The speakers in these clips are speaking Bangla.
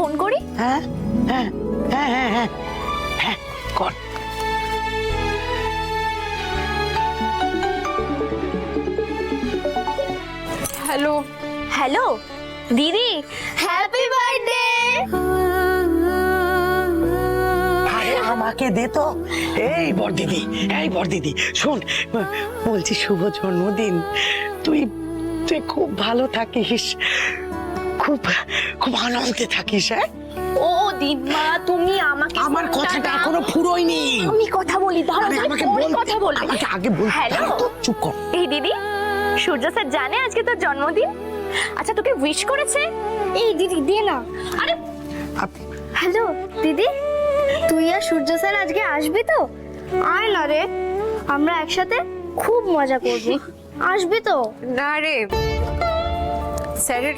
ফোন করি? হ্যাঁ হ্যাঁ হ্যাঁ হ্যাঁ হ্যাঁ হ্যাঁ কর। হ্যালো হ্যালো দিদি, হ্যাপি বার্থডে। আরে আমাকে দে তো। এই বড়দিদি, এই বড়দিদি শোন, বলছি শুভ জন্মদিন। তুই তুই খুব ভালো থাকিস, খুব খুব আনন্দে থাকিস। হ্যাঁ ও দিম্মা, তুমি আমাকে আমার কথাটা এখনো ফুরোয়নি। আমি কথা বলি, দাঁড়াও, আরে আমাকে পরে বল, কথা বলবো। আমাকে আগে বল। হ্যালো তো চুপ কর। এই দিদি, সূর্য স্যার জানে আজকে তোর জন্মদিন? আচ্ছা তোকে উইশ করেছে? এই দিদি দে না। আরে হ্যালো দিদি, তুই আর সূর্য স্যার আজকে আসবি তো? আয় না রে, আমরা একসাথে খুব মজা করব। আসবি তো? না রে, স্যারের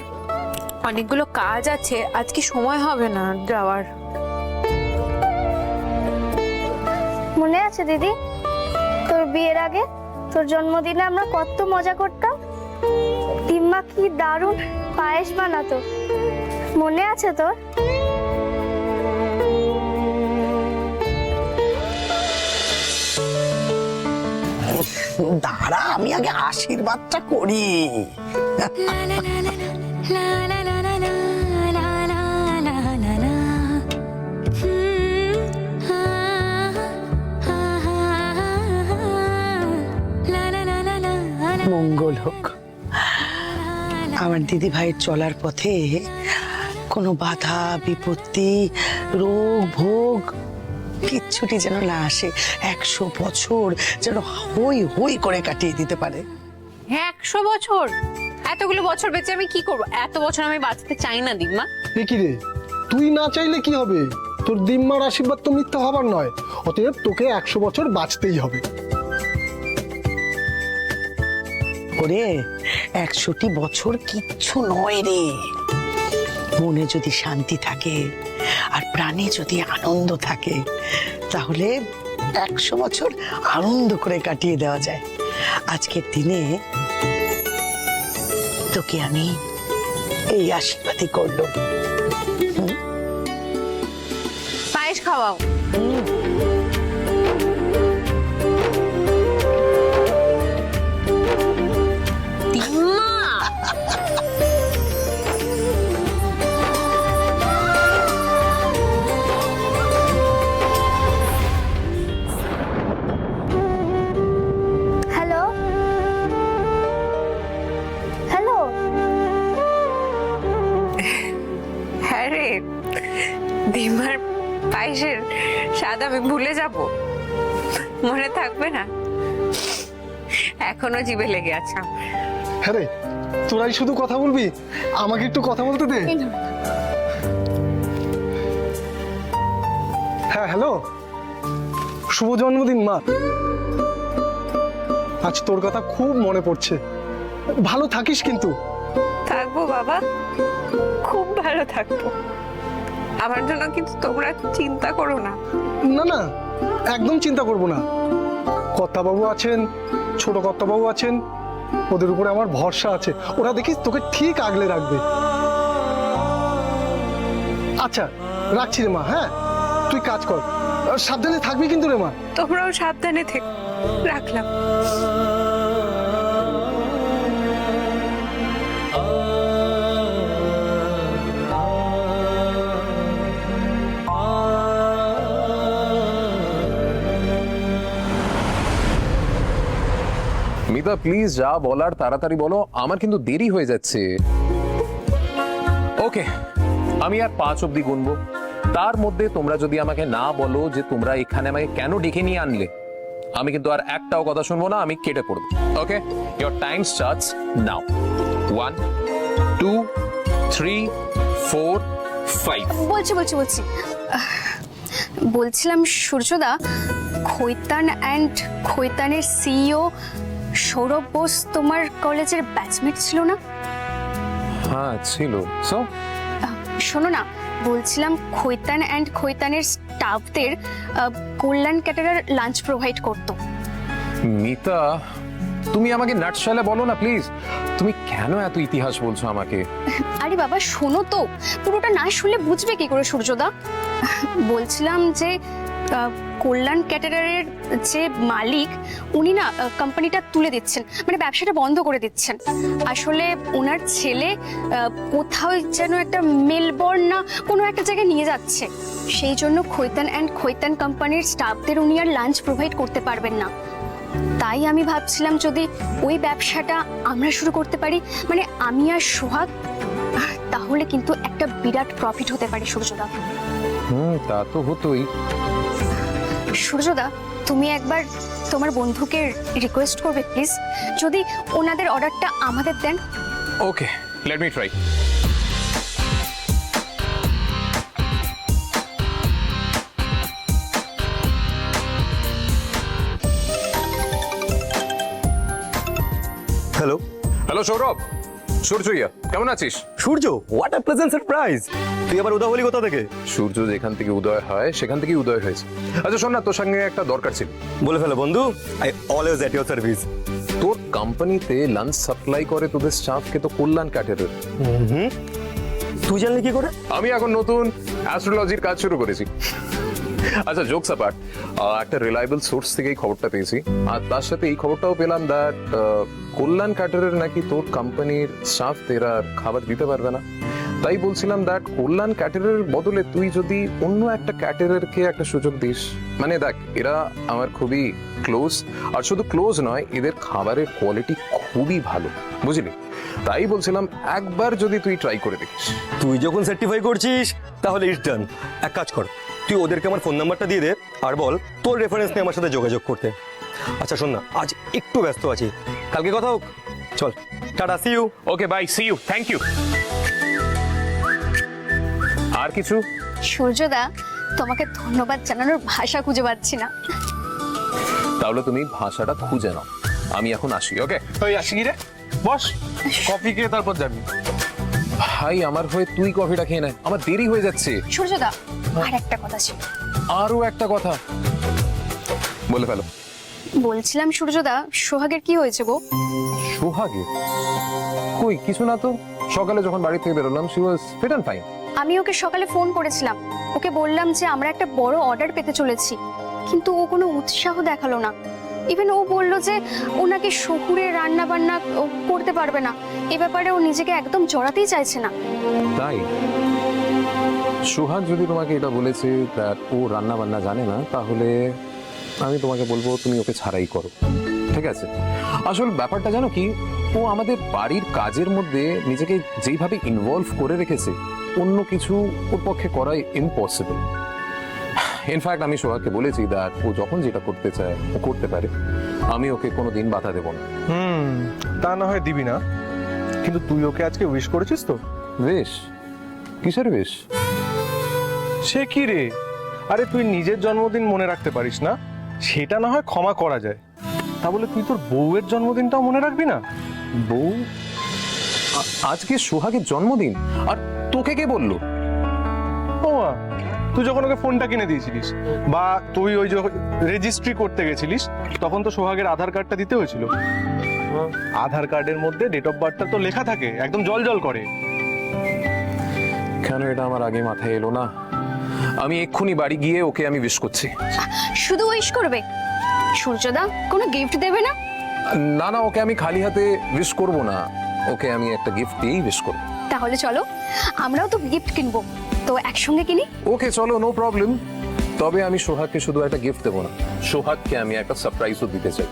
অনেকগুলো কাজ আছে, আজকে সময় হবে না যাওয়ার। মনে আছে দিদি, তোর বিয়ের আগে তোর জন্মদিনে আমরা কত মজা করতাম? দিম্মা কি দারুণ পায়েস বানাতো, মনে আছে তোর? দাঁড়া, আমি আগে আশীর্বাদটা করি। মঙ্গল হোক। আমার দিদি ভাইয়ের চলার পথে কোনো বাধা বিপত্তি রোগ ভোগ কিচ্ছুটি যেন না আসে। 100 বছর যেন হই হই করে কাটিয়ে দিতে পারে। 100 বছর? এতগুলো বছর বেঁচে আমি কি করব? এত বছর আমি বাঁচতে চাই না দিম্মা। কি রে, তুই না চাইলে কি হবে? তোর দিম্মার আশীর্বাদ তো মিথ্যা হবার নয়, অতএব তোকে 100 বছর বাঁচতেই হবে। ওরে 100টি বছর কিচ্ছু নয় রে। মনে যদি শান্তি থাকে আর প্রাণে যদি আনন্দ থাকে, তাহলে 100 বছর আনন্দ করে কাটিয়ে দেওয়া যায়। আজকের দিনে তোকে আমি এই আশীর্বাদই করলো। পায়েস খাওয়াও। দিম্মা, হ্যালো হ্যালো, হ্যাঁ রে, দিম্মার পায়েসের স্বাদ আমি ভুলে যাব? মনে থাকবে না? এখনো জিভে লেগে আছে আমার। হ্যাঁ রে, তোরাই শুধু কথা বলবি, আমাকে একটু কথা বলতে দে। হ্যাঁ হ্যালো, শুভ জন্মদিন মা। আজ তোর কথা খুব মনে পড়ছে। ভালো থাকিস কিন্তু। থাকবো বাবা, খুব ভালো থাকবো। আমার জন্য কিন্তু তোমরা চিন্তা করো না। না না, একদম চিন্তা করব না। কর্তাবাবু আছেন, ছোট কর্তাবাবু আছেন, ওদের উপরে আমার ভরসা আছে। ওরা দেখিস তোকে ঠিক আগলে রাখবে। আচ্ছা রাখছি রে মা। হ্যাঁ তুই কাজ কর, সাবধানে থাকবি কিন্তু রে মা। তোমরাও সাবধানে থেকো। রাখলাম। মিতা প্লিজ যা বলার তাড়াতাড়ি বলো, আমার কিন্তু দেরি হয়ে যাচ্ছে। ওকে, আমি আর 5 অব্দি গুনবো। তার মধ্যে তোমরা যদি আমাকে না বলো যে তোমরা এখানে আমাকে কেন ডেকে নিয়ে আনলে, আমি কিন্তু আর একটাও কথা শুনবো না, আমি কেটে পড়বো। ওকে, ইয়োর টাইম স্টার্টস নাও। 1 2 3 4 5। বলছি বলছিলাম সূর্যদা, খৈতান অ্যান্ড খৈতানের সিইও সৌরভ বোস তোমার কলেজের ব্যাচমেট ছিল না? হ্যাঁ ছিল। সো শোনো না, বলছিলাম খৈতান অ্যান্ড খৈতানের স্টাফদের কল্যাণ ক্যাটারার লাঞ্চ প্রোভাইড করতো। মিতা তুমি আমাকে নাটশালে বলো না প্লিজ, তুমি কেন এত ইতিহাস বলছো আমাকে? আরে বাবা শোনো তো, পুরোটা না শুনলে বুঝবে কি করে সূর্যদা? বলছিলাম যে কল্যাণ ক্যাটারারের যে মালিক উনি না কোম্পানিটা তুলে দিচ্ছেন, মানে ব্যবসাটা বন্ধ করে দিচ্ছেন। আসলে ওনার ছেলে কোথাও যেন একটা মেলবোর্ন না কোনো একটা জায়গায় নিয়ে যাচ্ছে, সেই জন্য খৈতান অ্যান্ড খৈতান কোম্পানির স্টাফদের উনি আর লাঞ্চ প্রোভাইড করতে পারবেন না। তাই আমি ভাবছিলাম যদি ওই ব্যবসাটা আমরা শুরু করতে পারি, মানে আমি আর সোহাগ, তাহলে কিন্তু একটা বিরাট প্রফিট হতে পারে সূর্যদা। তা তো হতোই। সূর্যদা তুমি একবার তোমার বন্ধুকে রিকোয়েস্ট করবে প্লিজ, যদি ওনাদের অর্ডারটা আমাদের দেন। Okay, let me try. Hello hello Sourav, সূর্যইয়া কেমন আছিস? Surya, what a pleasant surprise! তুই আবার উদয় হলি কোথা থেকে? সূর্য যেখান থেকে উদয় হয় সেখান থেকেই উদয় হয়েছে। আচ্ছা শোন না, তোর সঙ্গে একটা দরকার ছিল। বলে ফেলো বন্ধু, I always at your service. তোর কোম্পানিতে লাঞ্চ সাপ্লাই করে তোদের স্টাফকে তো কল্যাণ ক্যাটারার। তুই জানলি কি করে? আমি এখন নতুন অ্যাস্ট্রোলজির কাজ শুরু করেছি। আচ্ছা জোকস অ্যাপার্ট, একটা রিলায়েবল সোর্স থেকে এই খবরটা পেয়েছি, আর তার সাথে এই খবরটাও পেলাম দ্যাট কল্যাণ ক্যাটারার নাকি তোর কোম্পানির স্টাফদের আর খাবার দিতে পারবে না। তাই বলছিলাম দ্যাট কল্যাণ ক্যাটারারের বদলে তুই যদি অন্য একটা ক্যাটারারকে একটা সুযোগ দিস, মানে দেখ এরা আমার খুবই ক্লোজ, আর শুধু ক্লোজ নয়, এদের খাবারের কোয়ালিটি খুবই ভালো, বুঝলি? তাই বলছিলাম একবার যদি তুই ট্রাই করে দেখিস। তুই যখন সার্টিফাই করছিস তাহলে ইটস ডান। এক কাজ কর, তুই ওদেরকে আমার ফোন নাম্বারটা দিয়ে দে, আর বল তোর রেফারেন্স নিয়ে আমার সাথে যোগাযোগ করতে। আচ্ছা শোন না, আজ একটু ব্যস্ত আছি, কালকে কথা হোক। চল, tata, see you. Okay bye, see you, thank you. আর কিছু? সূর্যদা তোমাকে ধন্যবাদ জানানোর ভাষা খুঁজে পাচ্ছি না। তাহলে তুমি ভাষাটা খুঁজে নাও, আমি এখন আসি। ওকে ওই আসি রে, বস, কফি খেয়ে তারপর যাবি। ভাই, আমার হয়ে তুই কফিটা খেয়ে নে, আমার দেরি হয়ে যাচ্ছে। সূর্যদা আর একটা কথা ছিল। আরো একটা কথা, বলে ফেলো। বলছিলাম সূর্যদা, সোহাগের কি হয়েছে গো? সোহাগে? কই কিছু না তো, সকালে যখন বাড়ি থেকে বেরোলাম she was fit and fine. আমি ওকে সকালে ফোন করেছিলাম, ওকে বললাম যে আমরা একটা বড় অর্ডার পেতে চলেছি, কিন্তু ও কোনো উৎসাহ দেখালো না। ইভেন ও বলল যে ওনাকে শহুরে রান্না বান্না করতে পারবে না, এ ব্যাপারে ও নিজেকে একদম জড়াতেই চাইছে না। তাই সোহাগ যদি তোমাকে এটা বলেছে দ্যাট ও রান্না বান্না জানে না, তাহলে আমি তোমাকে বলবো তুমি ওকে ছাড়াই করো, ঠিক আছে? আসল ব্যাপারটা জানো কি, ও আমাদের বাড়ির কাজের মধ্যে নিজেকে যেইভাবে ইনভলভ করে রেখেছে, অন্য কিছু ওর পক্ষে করাই ইম্পসিবল। ইনফ্যাক্ট আমি সোহাগকে বলেছি দ্যাট ও যখন যেটা করতে চায় ও করতে পারে, আমি ওকে কোনোদিন বাধা দেব না। তা না হয় দিবি না, কিন্তু তুই ওকে আজকে উইশ করেছিস তো? বেশ, কিসের বেশ? সে কি রে, আরে তুই নিজের জন্মদিন মনে রাখতে পারিস না, সেটা না হয় ক্ষমা করা যায়, তা বলে তুই তোর বউয়ের জন্মদিনটাও মনে রাখবি না? বউ? আজকে সোহাগের জন্মদিন, আর তোকে কে বললো? ও মা, তুই যখন ওকে ফোনটা কিনে দিয়েছিলিস, বা তুই ওই যখন রেজিস্ট্রি করতে গেছিলিস, তখন তো সোহাগের আধার কার্ডটা দিতে হয়েছিল। আধার কার্ডের মধ্যে ডেট অফ বার্থটা তো লেখা থাকে, একদম জল জল করে। কেন এটা আমার আগে মাথায় এলো না? আমি এক্ষুনি বাড়ি গিয়ে ওকে আমি উইশ করছি। শুধু উইশ করবে? সূর্যদা কোনো গিফট দেবে না? না না, ওকে আমি খালি হাতে উইশ করব না, ওকে আমি একটা গিফট দিয়েই উইশ করব। তাহলে চলো, আমরাও তো গিফট কিনবো, তো একসঙ্গে কিনি। ওকে চলো, নো প্রবলেম। তবে আমি সোহাগকে শুধু একটা গিফট দেবো না, সোহাগকে আমি একটা সারপ্রাইজও দিতে চাই।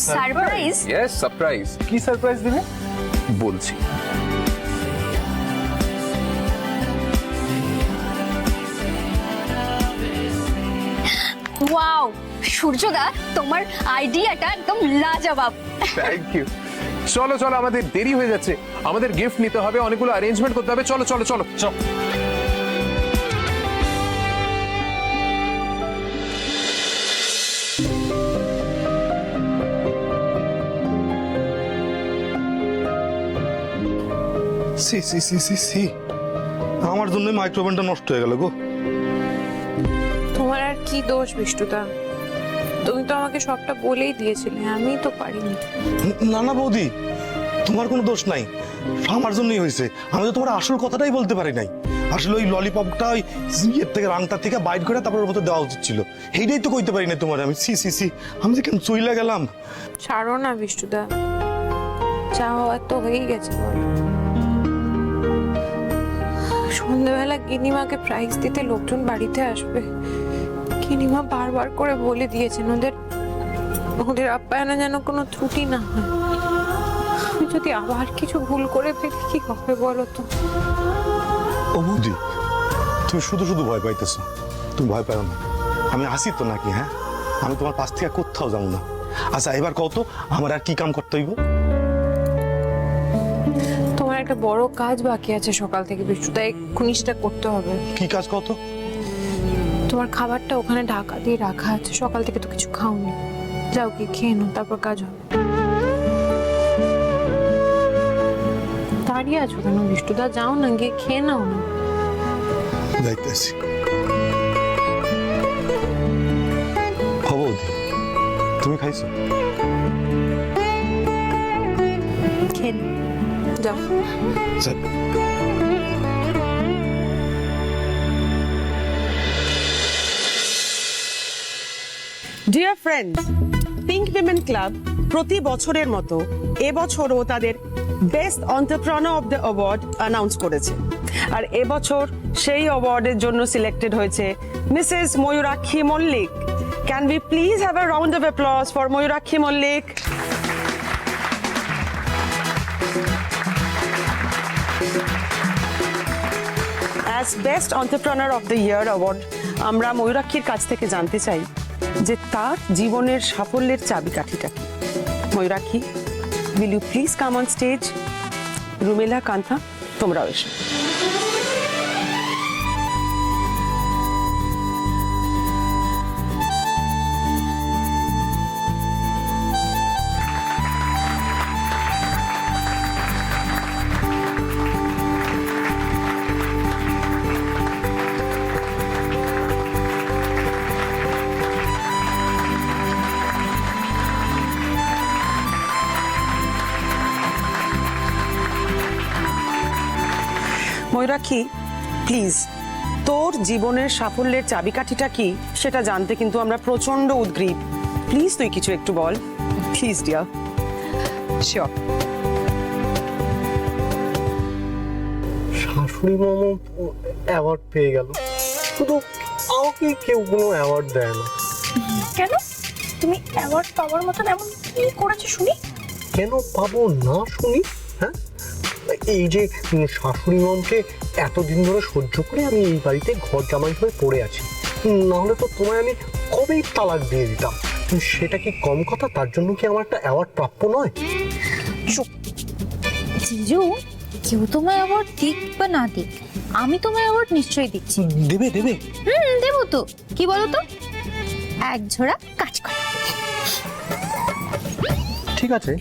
সারপ্রাইজ? Yes, surprise. কি সারপ্রাইজ দিবে? বলছি। ওয়াও সূর্যদা, তোমার আইডিয়াটা একদম লাজবাব। Thank you. চলো চলো, আমাদের দেরি হয়ে যাচ্ছে, আমাদের গিফট নিতে হবে, অনেকগুলো অ্যারেঞ্জমেন্ট করতে হবে। চলো চলো চলো চলো। See see see see see, আমার জন্য মাইক্রোওভেনটা নষ্ট হয়ে গেল গো। তোমার আর কি দোষ বিষ্টুদা? তুমি তো আমাকে সবটা বলেই দিয়েছিলে, আমি তো পারিনি। না না বৌদি, তোমার কোনো দোষ নাই, আমার জন্যই হয়েছে। আমি তো তোমার আসল কথাটাই বলতে পারি নাই। আসলে ওই ললিপপটা ওই ইয়ের থেকে রাংটা থেকে বাইট করে তারপর ওর মধ্যে দেওয়া উচিত ছিল, এইটাই তো কইতে পারি না তোমার। আমি সি সি সি, আমি যে কেন চইলা গেলাম। ছাড়ো না বিষ্টুদা, যা হওয়ার তো হয়েই গেছে। সন্ধ্যাবেলা গিনিমাকে প্রাইজ দিতে লোকজন বাড়িতে আসবে। গিনিমা বারবার করে বলে দিয়েছেন ওদের আপ্যায়নে যেন কোনো ত্রুটি না হয়। আমি যদি আবার কিছু ভুল করে ফেলি কি হবে বলো তো? ও বৌদি, তুমি শুধু শুধু ভয় পাইতেছো। তুমি ভয় পাও না, আমি আসি তো নাকি? হ্যাঁ, আমি তোমার পাশ থেকে কোথাও যাবো না। আচ্ছা এবার কত আমার আর কি কাম করতে হইব? তোমার একটা বড় কাজ বাকি আছে সকাল থেকে বিষ্টুদা, এক্ষুনি সেটা করতে হবে। কি কাজ কত? তোমার খাবারটা ওখানে ঢাকা দিয়ে রাখা আছে, সকাল থেকে তো কিছু খাওনি। যাও কি খেয়ে নাও, তারপর কাজ হবে। দাঁড়িয়ে আছো কেন বিষ্টুদা? যাও না, গিয়ে খেয়ে নাও না। যাইতেছি। বৌদি, তুমি খাইছো? খেয়ে নাও, যাও। যাই। Dear friends, pink women club প্রতি বছরের মতো এবছরও তাদের best entrepreneur of the award announce করেছে। আর এবছর সেই অ্যাওয়ার্ডের জন্য সিলেক্টেড হয়েছে Mrs Mayurakshi Mallick. Can we please have a round of applause for Mayurakshi Mallick? As best entrepreneur of the year award আমরা ময়ূরাক্ষীর কাছ থেকে জানতে চাই যে তার জীবনের সাফল্যের চাবিকাঠিটা কি। Mayurakshi, will you please come on stage? Rumela, Kanta, তোমরাও এসো। ময়ূরাক্ষী, প্লিজ তোর জীবনের সাফল্যের চাবিকাঠিটা কি সেটা জানতে কিন্তু আমরা প্রচন্ড উদ্গ্রীব। প্লিজ তুই কিছু একটু বল, প্লিজ ডিয়ার। শিওর। শাশুড়ি মামা অ্যাওয়ার্ড পেয়ে গেল, শুধু আমাকে কেউ কোনো অ্যাওয়ার্ড দেয় না কেন? তুমি অ্যাওয়ার্ড পাওয়ার মতন এমন কি করেছো শুনি? কেন পাবো না শুনি? হ্যাঁ, এই যে শাশুড়ি মামকে এতদিন ধরে সহ্য করে আমি এই বাড়িতে ঘর জামাই হয়ে পড়ে আছি, নাহলে তো তোমায় আমি কবেই তালাক দিয়ে দিতাম। সেটা কি কম কথা? তার জন্য কি আমার একটা অ্যাওয়ার্ড প্রাপ্য নয়? জিজু, কেউ তোমায় অ্যাওয়ার্ড দিক বা না দিক, আমি তোমায় অ্যাওয়ার্ড নিশ্চয়ই দিচ্ছি। দেবে দেবে? দেবো তো। কি বলো তো, এক ঝোড়া কাজ কর। ঠিক আছে,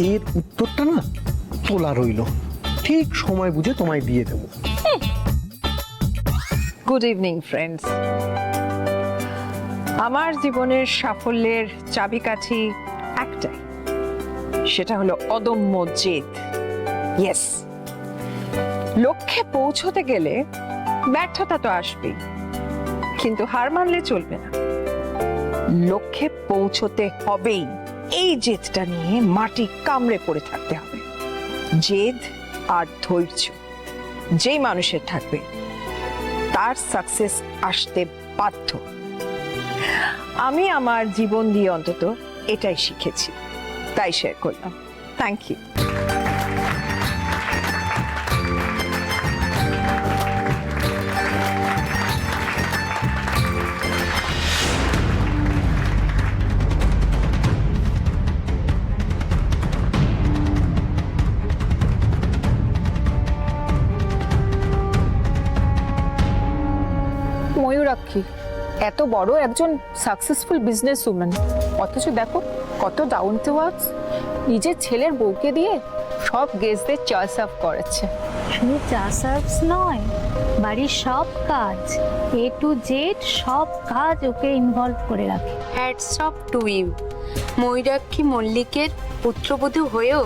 এর উত্তরটা না তোলা রইল, ঠিক সময় বুঝে তোমায় দিয়ে দেবো। Good evening friends. আমার জীবনের সাফল্যের চাবিকাঠি একটাই, সেটা হলো অদম্য জেদ। ইয়েস, লক্ষ্যে পৌঁছতে গেলে ব্যর্থতা তো আসবেই, কিন্তু হার মানলে চলবে না, লক্ষ্যে পৌঁছতে হবেই। এই জেদটা নিয়ে মাটি কামড়ে পড়ে থাকতে হবে। জেদ আর ধৈর্য যেই মানুষের থাকবে তার সাকসেস আসতে বাধ্য। আমি আমার জীবন দিয়ে অন্তত এটাই শিখেছি, তাই শেয়ার করলাম। Thank you. ময়ূরাক্ষী এত বড় একজন সাকসেসফুল বিজনেস উম্যান, অথচ দেখো কত ডাউন টু আর্থ। নিজের ছেলের বউকে দিয়ে সব গেস্টদের চা সার্ভ করাচ্ছে। শুধু চা সার্ভস নয়, বাড়ির সব কাজ A to Z সব কাজ ওকে ইনভলভ করে রাখে। Hats off to you. Mayurakshi মল্লিকের পুত্রবধূ হয়েও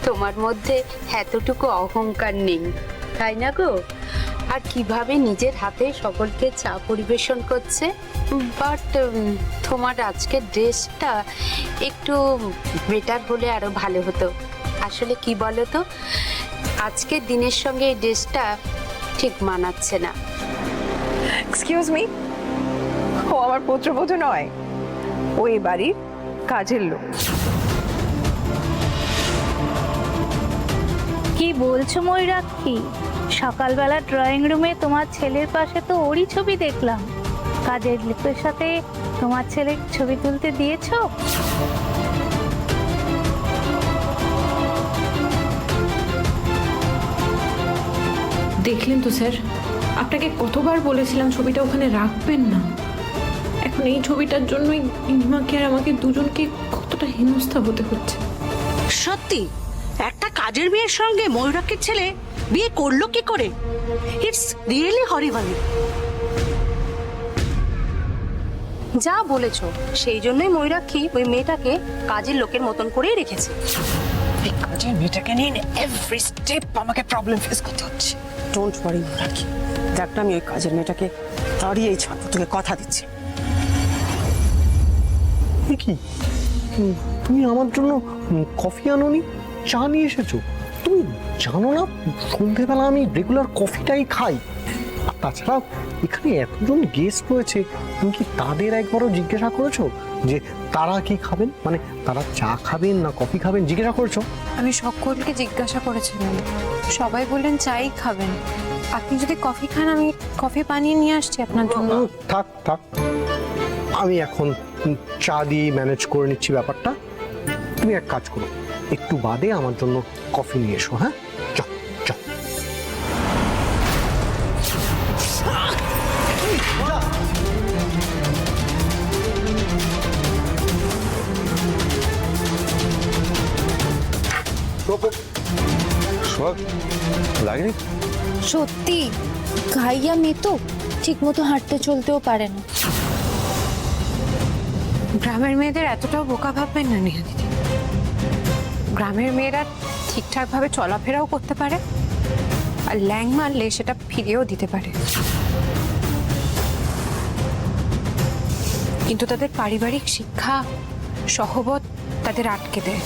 তোমার মধ্যে এতটুকু অহংকার নেই, তাই না গো? আর কিভাবে নিজের হাতে সকলকে চা পরিবেশন করছে। বাট তোমার আজকের ড্রেসটা একটু বেটার হলে আরো ভালো হতো। আসলে কি বলো তো, আজকের দিনের সঙ্গে এই ড্রেসটা ঠিক মানাচ্ছে না। এক্সকিউজ মি, ও আমার পুত্রবধূ নয়, ও এই বাড়ির কাজের লোক। কি বলছো ময়ূরাক্ষী? সকালবেলা ড্রয়িং রুমে তোমার ছেলের পাশে তো ওরই ছবি দেখলাম। কাজের লোকের সাথে তোমার ছেলে ছবি তুলতে দিয়েছো? দেখলেন তো স্যার, আপনাকে কতবার বলেছিলাম ছবিটা ওখানে রাখবেন না। এখন এই ছবিটার জন্যই নিমাকে আর আমাকে দুজনকে কতটা হেনস্থা হতে হচ্ছে। সত্যি একটা কাজের মেয়ের সঙ্গে ময়ূরাক্ষীর ছেলে বিয়ে করলো কি করে? ইটস রিয়েলি হরিবল। যা বলেছো, সেই জন্যই ময়ূরাক্ষী ওই মেয়েটাকে কাজের লোকের মতন করেই রেখেছে। এই কাজের মেয়েটাকে নিয়ে এভরি স্টেপ আমাকে প্রবলেম ফেস করতে হচ্ছে। ডোন্ট ওয়ারি রাখি, দেখ না আমি ওই কাজের মেয়েটাকে তাড়িয়ে ছাড়বো, তোকে কথা দিচ্ছি। কি তুমি আমার জন্য কফি আনোনি, চা নিয়ে এসেছো? তুমি জানো না সন্ধেবেলা আমি রেগুলার কফিটাই খাই। আর তাছাড়া এখানে এতজন গেস্ট রয়েছে, তুমি কি তাদের একবারও জিজ্ঞাসা করেছো যে তারা কি খাবেন, মানে তারা চা খাবেন না কফি খাবেন? জিজ্ঞাসা করেছো? আমি সকলকে জিজ্ঞাসা করেছিলাম, সবাই বললেন চাই খাবেন। আপনি যদি কফি খান, আমি কফি বানিয়ে নিয়ে আসছি আপনার জন্য। থাক থাক, আমি এখন চা দিয়ে ম্যানেজ করে নিচ্ছি ব্যাপারটা। তুমি এক কাজ করো, একটু বাদে আমার জন্য কফি নিয়ে এসো। হ্যাঁ, চল চল। লাগেনি? সত্যি গাইয়া মেয়ে তো ঠিক মতো হাঁটতে চলতেও পারে না। গ্রামের মেয়েদের এতটাও বোকা ভাববেন না নেহা দিদি। গ্রামের মেয়েরা ঠিকঠাক ভাবে চলাফেরাও করতে পারে, আর ল্যাং মারলে সেটা ফিরিয়েও দিতে পারে। কিন্তু তাদের পারিবারিক শিক্ষা, সহবত তাদের আটকে দেয়।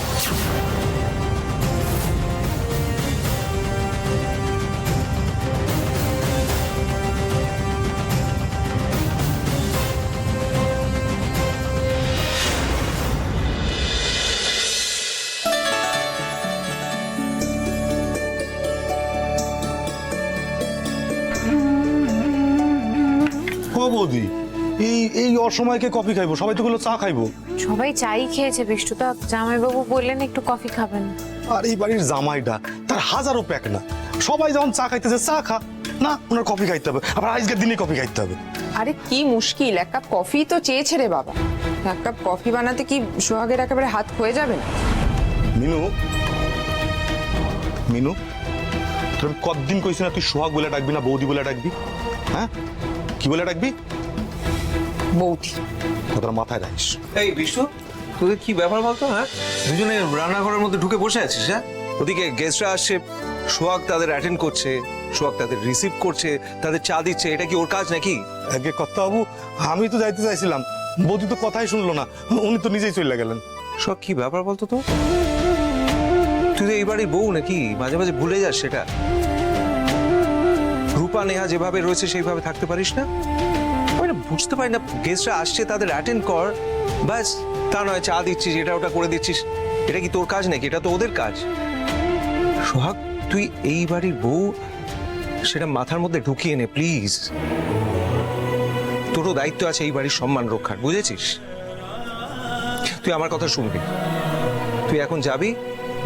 ও বৌদি, এই এই অসময়কে কফি খাইবো? সবাই তো গুলো চা খাইবো। সবাই চাই খেয়েছে, বিষ্টুদা জামাইবাবু বললেন একটু কফি খাবেন। আর এই বাড়ির জামাইটা তার হাজারো প্যাক না, সবাই যখন চা খাইতেছে চা খা না, ওনার কফি খাইতে হবে, আবার আজকের দিনে কফি খাইতে হবে। আরে কি মুশকিল, এক কাপ কফি তো চেয়েছে রে বাবা। এক কাপ কফি বানাতে কি সোহাগের একেবারে হাত হয়ে যাবে না? মিনু, মিনু, তোর কতদিন কইছি না তুই সোহাগ বলে ডাকবি না বৌদি বলে ডাকবি? হ্যাঁ, কি বলে ডাকবি? বৌদি। কথাটা মাথায় রাখিস। এই বিষ্ণু, তোদের কি ব্যাপার বলতো? হ্যাঁ, দুজনে রান্নাঘরের মধ্যে ঢুকে বসে আছিস? হ্যাঁ, ওদিকে গেস্টরা আসছে, সোহাগ তাদের অ্যাটেন্ড করছে, সোহাগ তাদের রিসিভ করছে, তাদের চা দিচ্ছে। এটা কি ওর কাজ নাকি? আগে কথা বাবু, আমি তো যাইতে চাইছিলাম, বৌদি তো কথাই শুনলো না, উনি তো নিজেই চলে গেলেন। সোহাগ, কি ব্যাপার বলতো তো? তুই তো এই বাড়ির বউ নাকি? মাঝে মাঝে ভুলে যাস সেটা। রূপা নেহা যেভাবে রয়েছে সেইভাবে থাকতে পারিস না? আমি না বুঝতে পারি না, গেস্টরা আসছে তাদের অ্যাটেন্ড কর, ব্যাস। তা নয় চা দিচ্ছিস, এটা ওটা করে দিচ্ছিস। এটা কি তোর কাজ নাকি? এটা তো ওদের কাজ। সোহাগ, তুই এই বাড়ির বউ, সেটা মাথার মধ্যে ঢুকিয়ে নে প্লিজ। তোরও দায়িত্ব আছে এই বাড়ির সম্মান রক্ষার, বুঝেছিস? তুই আমার কথা শুনবি। তুই এখন যাবি,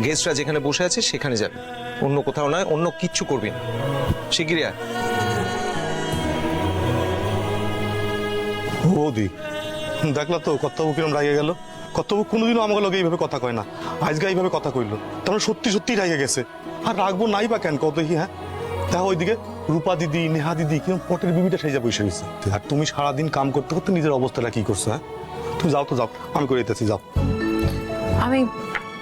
গেস্টরা যেখানে বসে আছে সেখানে যাবি, অন্য কোথাও নয়, অন্য কিচ্ছু করবি না। শিগগিরই আয়। বৌদি, দেখলা তো কর্তব্য কিরম রাগে গেল। কর্তব্য কোনোদিনও আমাকে লোক এইভাবে কথা কয় না, আজকে এইভাবে কথা কইলো, তারপরে সত্যি সত্যি রাগে গেছে। আর রাখবো নাই বা কেন কত? হ্যাঁ, দেখো ওইদিকে রূপা দিদি, নেহা দিদি কিরকম পটের বিবিটা সেজা বসে গেছে। আর তুমি সারাদিন কাম করতে করতে নিজের অবস্থাটা কি করছো? হ্যাঁ, তুমি যাও তো যাও, আমি করে দিতেছি, যাও। আমি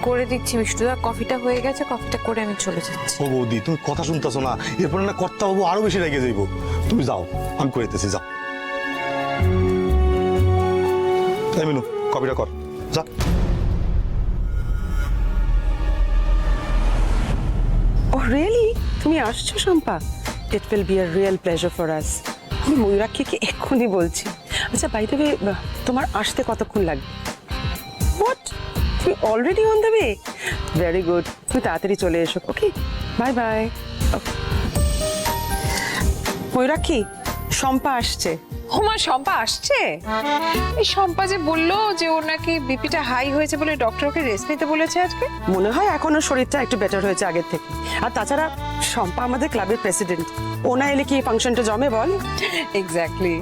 করে দিচ্ছি বিষ্ণুদা, কফিটা হয়ে গেছে, কফিটা করে আমি চলে যাচ্ছি। ও বৌদি, তুমি কথা শুনতেছো না, এরপরে না কর্তা বাবু আরো বেশি রেগে যাইবো। তুমি যাও, আমি করে দিতেছি, যাও। এই মিনু, কপিটা কর, যা। ও রিয়েলি, তুমি আসছো Shampa? It will be a real pleasure for us. আমি ময়ূরাক্ষীকে এক্ষুনি বলছি। আচ্ছা, বাই দ্য ওয়ে, তোমার আসতে কতক্ষণ লাগবে? হোয়াট, তুমি already on the way? Very good, তুমি তাড়াতাড়ি চলে এসো। ওকে, বাই বাই। ময়ূরাক্ষী, শম্পা আসছে। ও মা, শম্পা আসছে? এই শম্পা যে বললো যে ওর নাকি বিপিটা হাই হয়েছে বলে ডক্টর ওকে রেস্ট নিতে বলেছে আজকে। মনে হয় এখনো শরীরটা একটু বেটার হয়েছে আগের থেকে। আর তাছাড়া শম্পা আমাদের ক্লাবের প্রেসিডেন্ট, ও না এলে কি এই ফাংশনটা জমে বল? এক্স্যাক্টলি।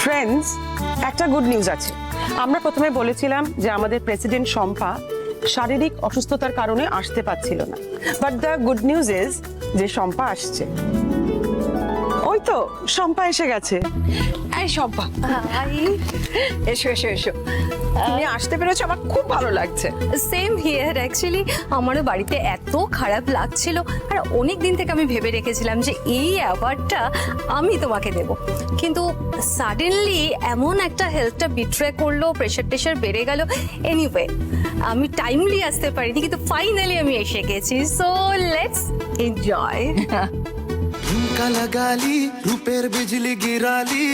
ফ্রেন্ডস, একটা গুড নিউজ আছে। আমরা প্রথমে বলেছিলাম যে আমাদের প্রেসিডেন্ট শম্পা শারীরিক অসুস্থতার কারণে আসতে পারছিল না, but the good news is যে শম্পা আসছে। ওই তো শম্পা এসে গেছে। এই শম্পা, এসো এসো এসো, তুমি আসতে পেরেছো, আমার খুব ভালো লাগছে। Same here. অ্যাকচুয়ালি আমারও বাড়িতে এত খারাপ লাগছিল, আর অনেক দিন থেকে আমি ভেবে রেখেছিলাম যে এই অ্যাওয়ার্ডটা আমি তোমাকে দেব, কিন্তু সাডেনলি এমন একটা হেলথটা বিট্রে করলো, প্রেশার টেশার বেড়ে গেল। এনিওয়ে, আমি টাইমলি আসতে পারিনি, কিন্তু ফাইনালি আমি এসে গেছি। So let's enjoy. झुमका लगा ली, रुपेर बिजली गिरा ली,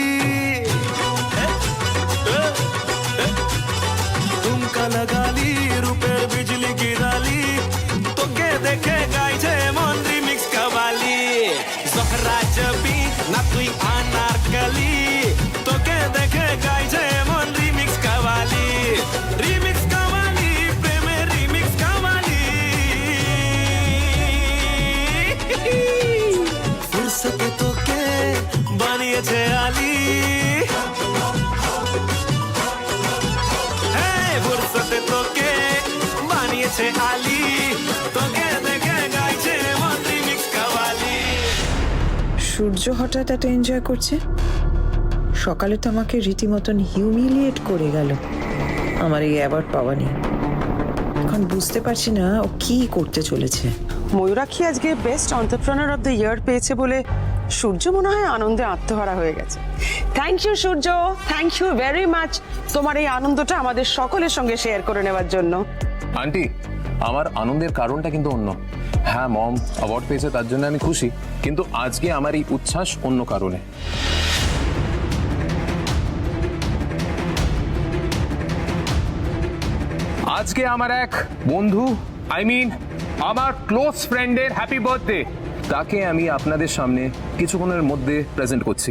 झुमका लगा ली, रुपेर बिजली गिरा ली, तो के देखे गाइছে মন রিমিক্স কাবালি, জহরা জবি না তুই আনারকলি, তো কে দেখে গাইছে মন রিমিক্স কাবালি, রিমিক্স কাবালি, প্রেমের রিমিক্স কাবালি। ফুরসতে তোকে বানিয়েছে আলী, ফুরসতে তোকে বানিয়েছে আলী, তোকে দেখে গাইছে মন রিমিক্স কাওয়ালি। সূর্য হঠাৎ এত এনজয় করছে। সকালে তো আমাকে রীতিমতন হিউমিলিয়েট করে গেল আমার এই অ্যাওয়ার্ড পাওয়া নিয়ে। এখন বুঝতে পারছি না ও কি করতে চলেছে। ময়ূরাক্ষী আজকে best entrepreneur of the year পেয়েছে বলে সূর্য মনে হয় আনন্দে আত্মহারা হয়ে গেছে। Thank you Surya, thank you very much তোমার এই আনন্দটা আমাদের সকলের সঙ্গে শেয়ার করে নেওয়ার জন্য। আন্টি, আমার আনন্দের কারণটা কিন্তু অন্য। হ্যাঁ, মম অ্যাওয়ার্ড পেয়েছে তার জন্য আমি খুশি, কিন্তু আজকে আমার এই উচ্ছ্বাস অন্য কারণে। আজকে আমার এক বন্ধু, আমার ক্লোজ ফ্রেন্ডের হ্যাপি বার্থডে, তাকে আমি আপনাদের সামনে কিছুক্ষণের মধ্যে প্রেজেন্ট করছি।